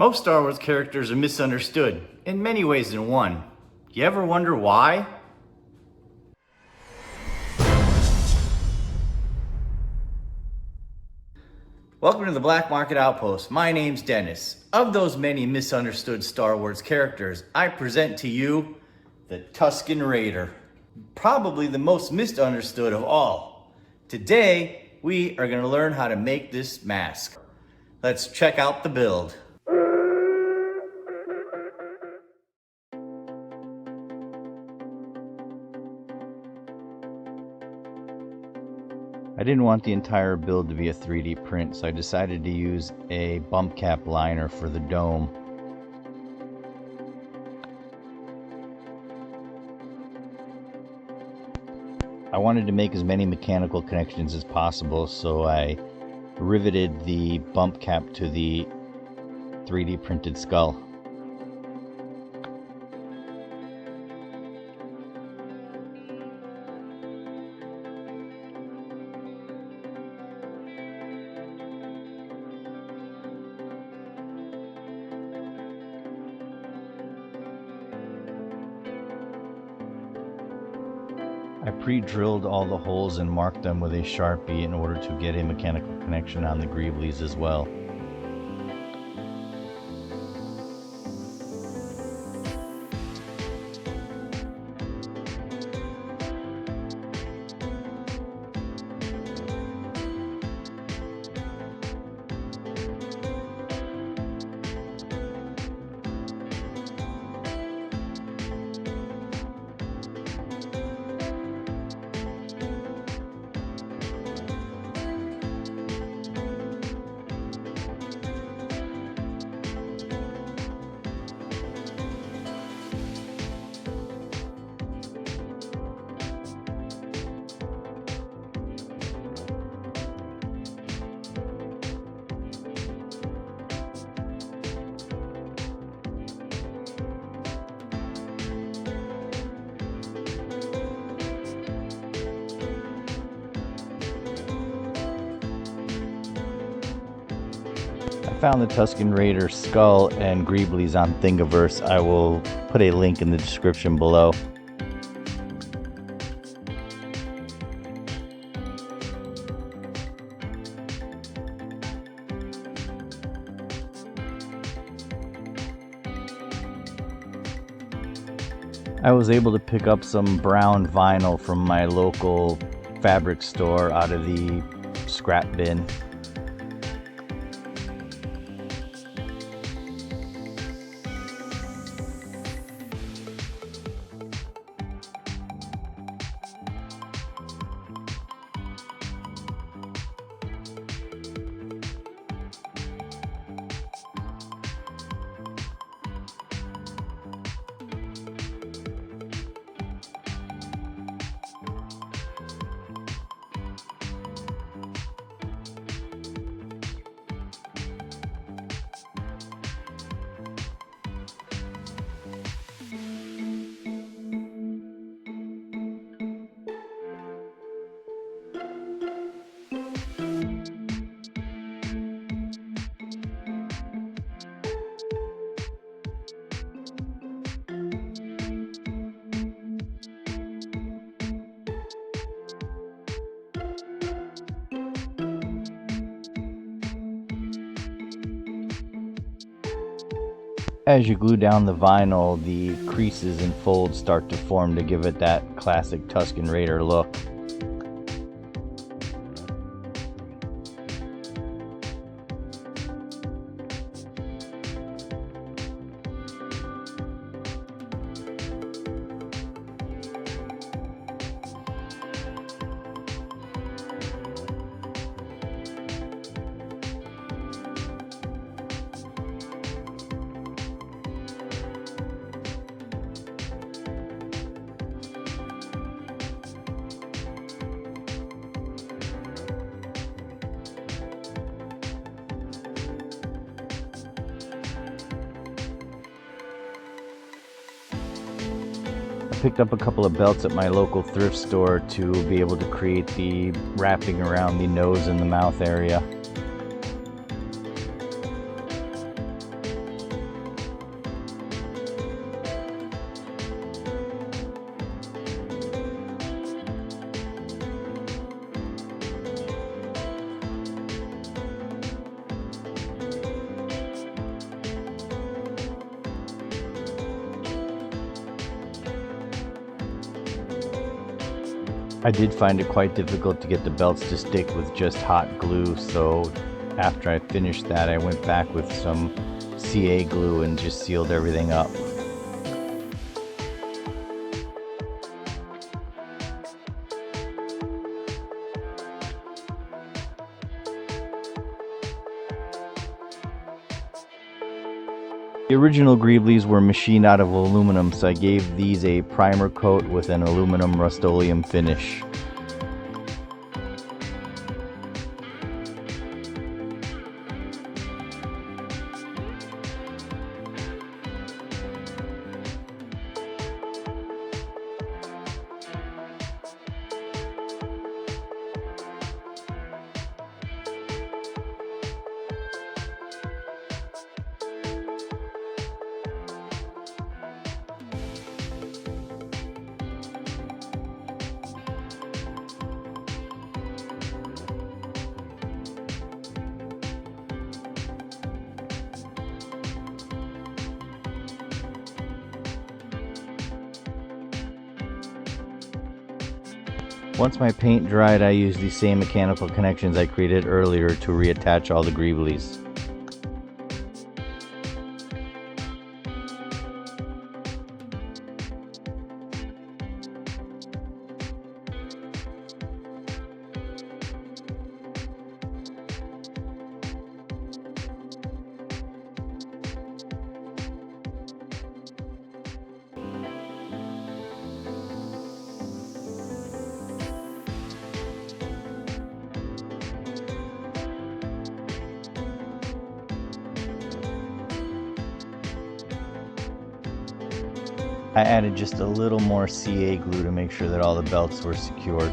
Most Star Wars characters are misunderstood, in many ways than one. You ever wonder why? Welcome to the Black Market Outpost. My name's Dennis. Of those many misunderstood Star Wars characters, I present to you the Tusken Raider. Probably the most misunderstood of all. Today, we are going to learn how to make this mask. Let's check out the build. I didn't want the entire build to be a 3D print, so I decided to use a bump cap liner for the dome. I wanted to make as many mechanical connections as possible, so I riveted the bump cap to the 3D printed skull. I pre-drilled all the holes and marked them with a Sharpie in order to get a mechanical connection on the greeblies as well. I found the Tusken Raider skull and greeblies on Thingiverse. I will put a link in the description below. I was able to pick up some brown vinyl from my local fabric store out of the scrap bin. As you glue down the vinyl, the creases and folds start to form to give it that classic Tusken Raider look. picked up a couple of belts at my local thrift store to be able to create the wrapping around the nose and the mouth area. I did find it quite difficult to get the belts to stick with just hot glue, so after I finished that I went back with some CA glue and just sealed everything up. The original greeblies were machined out of aluminum, so I gave these a primer coat with an aluminum Rust-Oleum finish. Once my paint dried, I used the same mechanical connections I created earlier to reattach all the greeblies. I added just a little more CA glue to make sure that all the belts were secured.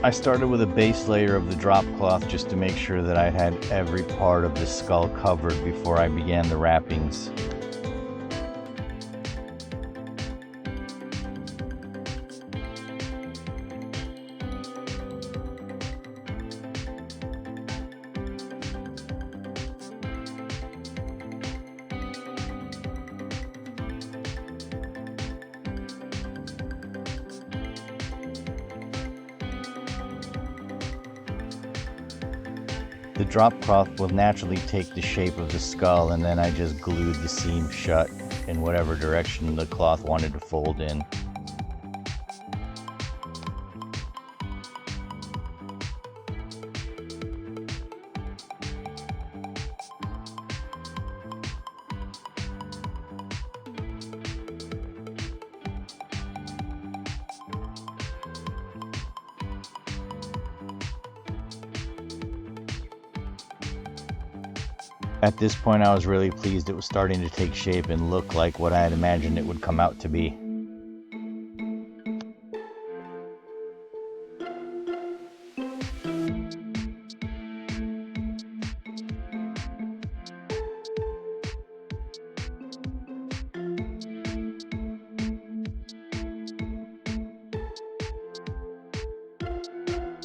I started with a base layer of the drop cloth just to make sure that I had every part of the skull covered before I began the wrappings. The drop cloth will naturally take the shape of the skull, and then I just glued the seam shut in whatever direction the cloth wanted to fold in. At this point, I was really pleased it was starting to take shape and look like what I had imagined it would come out to be.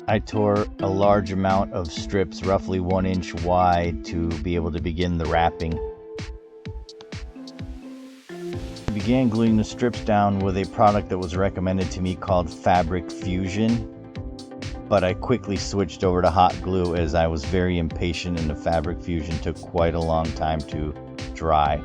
I tore a large amount of strips, roughly 1 inch wide, to be able to begin the wrapping. I began gluing the strips down with a product that was recommended to me called Fabric Fusion, but I quickly switched over to hot glue as I was very impatient and the Fabric Fusion took quite a long time to dry.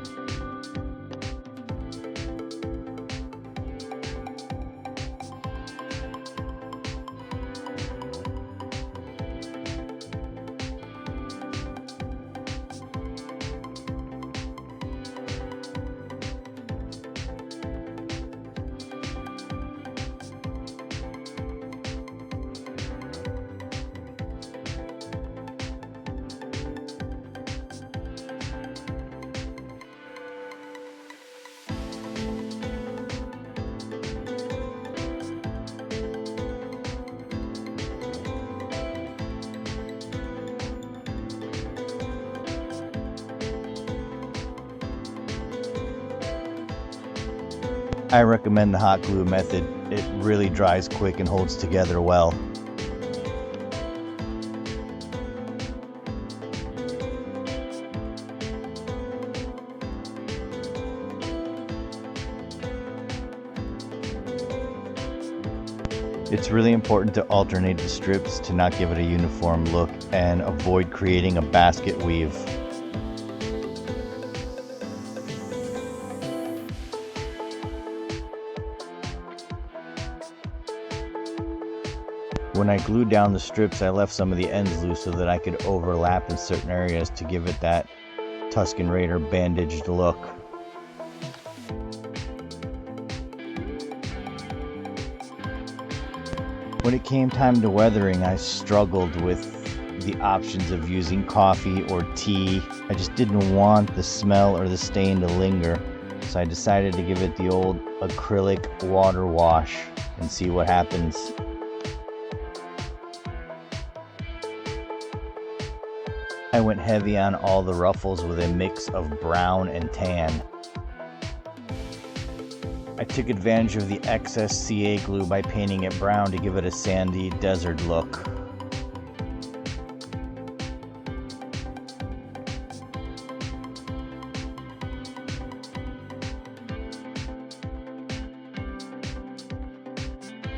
I recommend the hot glue method. It really dries quick and holds together well. It's really important to alternate the strips to not give it a uniform look and avoid creating a basket weave. When I glued down the strips, I left some of the ends loose so that I could overlap in certain areas to give it that Tusken Raider bandaged look. When it came time to weathering, I struggled with the options of using coffee or tea. I just didn't want the smell or the stain to linger, so I decided to give it the old acrylic water wash and see what happens. I went heavy on all the ruffles with a mix of brown and tan. I took advantage of the excess CA glue by painting it brown to give it a sandy desert look.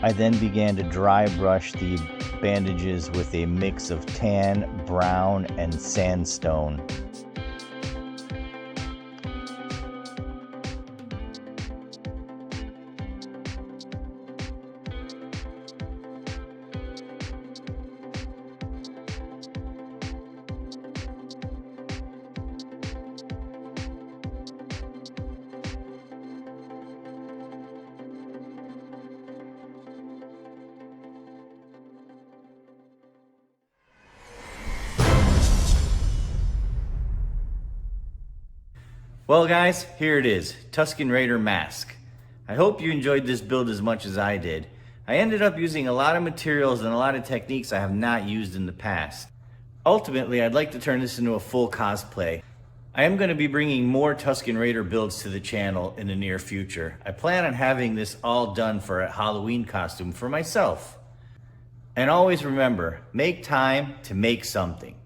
I then began to dry brush the bandages with a mix of tan, brown, and sandstone. Well guys, here it is, Tusken Raider Mask. I hope you enjoyed this build as much as I did. I ended up using a lot of materials and a lot of techniques I have not used in the past. Ultimately, I'd like to turn this into a full cosplay. I am going to be bringing more Tusken Raider builds to the channel in the near future. I plan on having this all done for a Halloween costume for myself. And always remember, make time to make something.